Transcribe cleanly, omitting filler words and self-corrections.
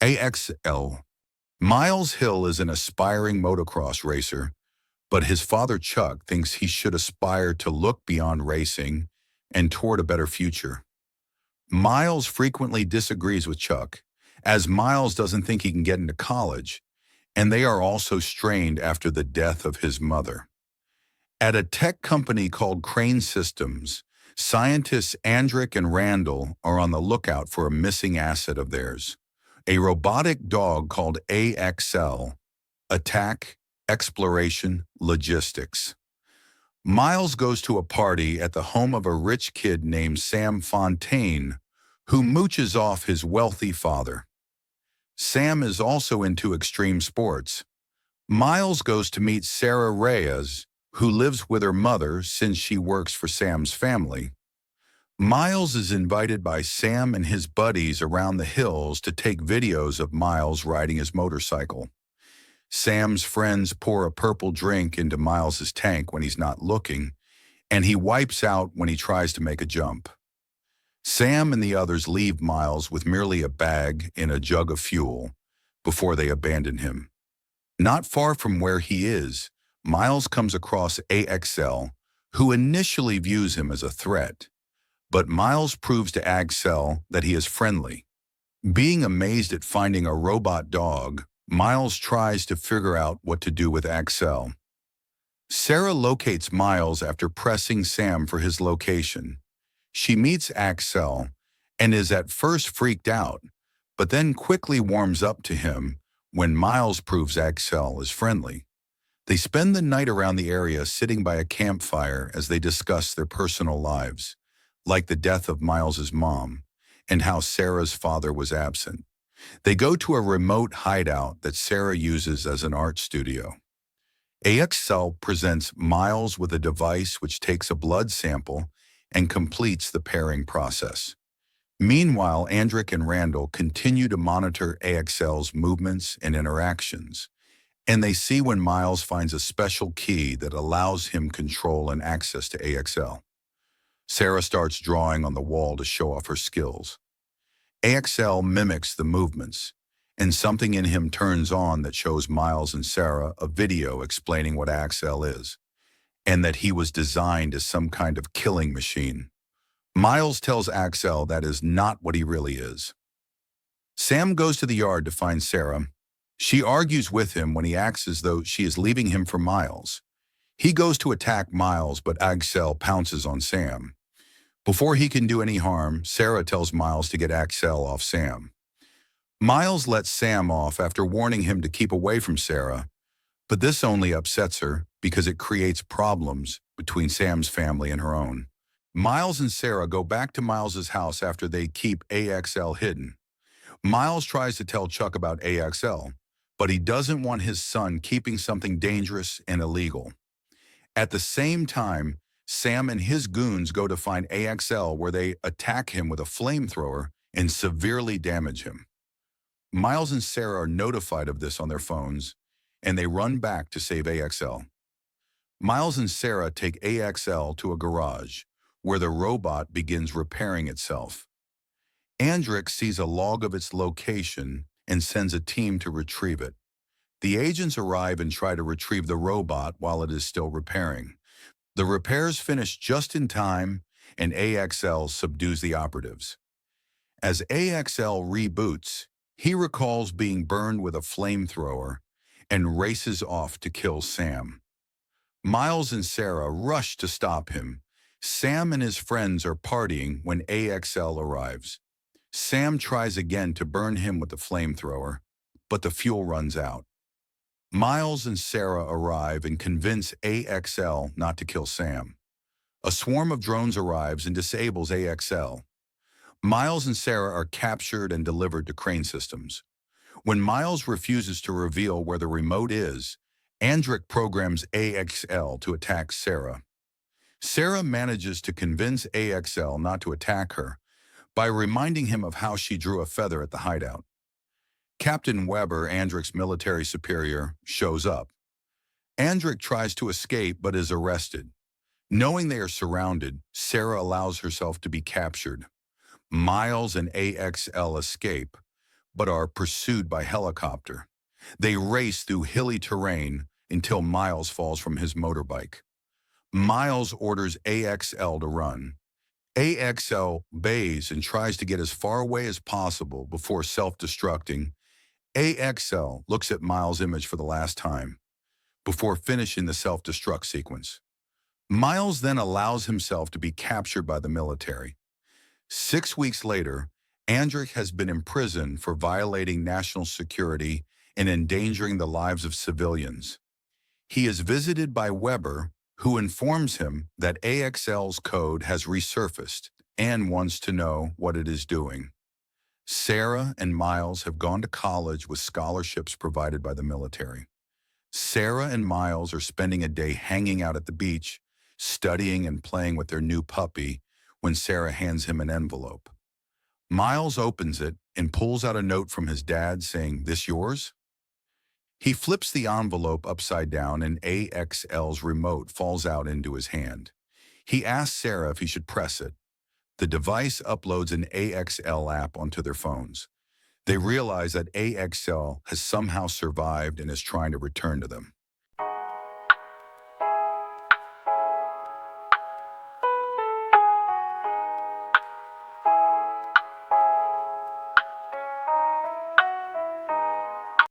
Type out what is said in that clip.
AXL. Miles Hill is an aspiring motocross racer, but his father Chuck thinks he should aspire to look beyond racing and toward a better future. Miles frequently disagrees with Chuck, as Miles doesn't think he can get into college, and they are also strained after the death of his mother. At a tech company called Crane Systems, scientists Andrick and Randall are on the lookout for a missing asset of theirs, a robotic dog called AXL, Attack, Exploration, Logistics. Miles goes to a party at the home of a rich kid named Sam Fontaine, who mooches off his wealthy father. Sam is also into extreme sports. Miles goes to meet Sarah Reyes, who lives with her mother since she works for Sam's family. Miles is invited by Sam and his buddies around the hills to take videos of Miles riding his motorcycle. Sam's friends pour a purple drink into Miles's tank when he's not looking, and he wipes out when he tries to make a jump. Sam and the others leave Miles with merely a bag and a jug of fuel before they abandon him. Not far from where he is, Miles comes across AXL, who initially views him as a threat, but Miles proves to AXL that he is friendly. Being amazed at finding a robot dog, Miles tries to figure out what to do with Axel. Sarah locates Miles after pressing Sam for his location. She meets Axel and is at first freaked out, but then quickly warms up to him when Miles proves Axel is friendly. They spend the night around the area sitting by a campfire as they discuss their personal lives, like the death of Miles's mom and how Sarah's father was absent. They go to a remote hideout that Sarah uses as an art studio. AXL presents Miles with a device which takes a blood sample and completes the pairing process. Meanwhile, Andrick and Randall continue to monitor AXL's movements and interactions, and they see when Miles finds a special key that allows him control and access to AXL. Sarah starts drawing on the wall to show off her skills. AXL mimics the movements, and something in him turns on that shows Miles and Sarah a video explaining what AXL is, and that he was designed as some kind of killing machine. Miles tells Axel that is not what he really is. Sam goes to the yard to find Sarah. She argues with him when he acts as though she is leaving him for Miles. He goes to attack Miles, but Axel pounces on Sam. Before he can do any harm, Sarah tells Miles to get Axel off Sam. Miles lets Sam off after warning him to keep away from Sarah, but this only upsets her because it creates problems between Sam's family and her own. Miles and Sarah go back to Miles's house after they keep AXL hidden. Miles tries to tell Chuck about AXL, but he doesn't want his son keeping something dangerous and illegal. At the same time, Sam and his goons go to find AXL, where they attack him with a flamethrower and severely damage him. Miles and Sarah are notified of this on their phones, and they run back to save AXL. Miles and Sarah take AXL to a garage, where the robot begins repairing itself. Andrick sees a log of its location and sends a team to retrieve it. The agents arrive and try to retrieve the robot while it is still repairing. The repairs finish just in time, and AXL subdues the operatives. As AXL reboots, he recalls being burned with a flamethrower and races off to kill Sam. Miles and Sarah rush to stop him. Sam and his friends are partying when AXL arrives. Sam tries again to burn him with the flamethrower, but the fuel runs out. Miles and Sarah arrive and convince AXL not to kill Sam. A swarm of drones arrives and disables AXL. Miles and Sarah are captured and delivered to Crane Systems. When Miles refuses to reveal where the remote is, Andrick programs AXL to attack Sarah. Sarah manages to convince AXL not to attack her by reminding him of how she drew a feather at the hideout. Captain Weber, Andrick's military superior, shows up. Andrick tries to escape but is arrested. Knowing they are surrounded, Sarah allows herself to be captured. Miles and AXL escape, but are pursued by helicopter. They race through hilly terrain until Miles falls from his motorbike. Miles orders AXL to run. AXL obeys and tries to get as far away as possible before self-destructing. AXL looks at Miles' image for the last time before finishing the self-destruct sequence. Miles then allows himself to be captured by the military. 6 weeks later, Andrick has been imprisoned for violating national security and endangering the lives of civilians. He is visited by Weber, who informs him that AXL's code has resurfaced and wants to know what it is doing. Sarah and Miles have gone to college with scholarships provided by the military. Sarah and Miles are spending a day hanging out at the beach, studying and playing with their new puppy, when Sarah hands him an envelope. Miles opens it and pulls out a note from his dad saying, "This yours?" He flips the envelope upside down and AXL's remote falls out into his hand. He asks Sarah if he should press it. The device uploads an AXL app onto their phones. They realize that AXL has somehow survived and is trying to return to them.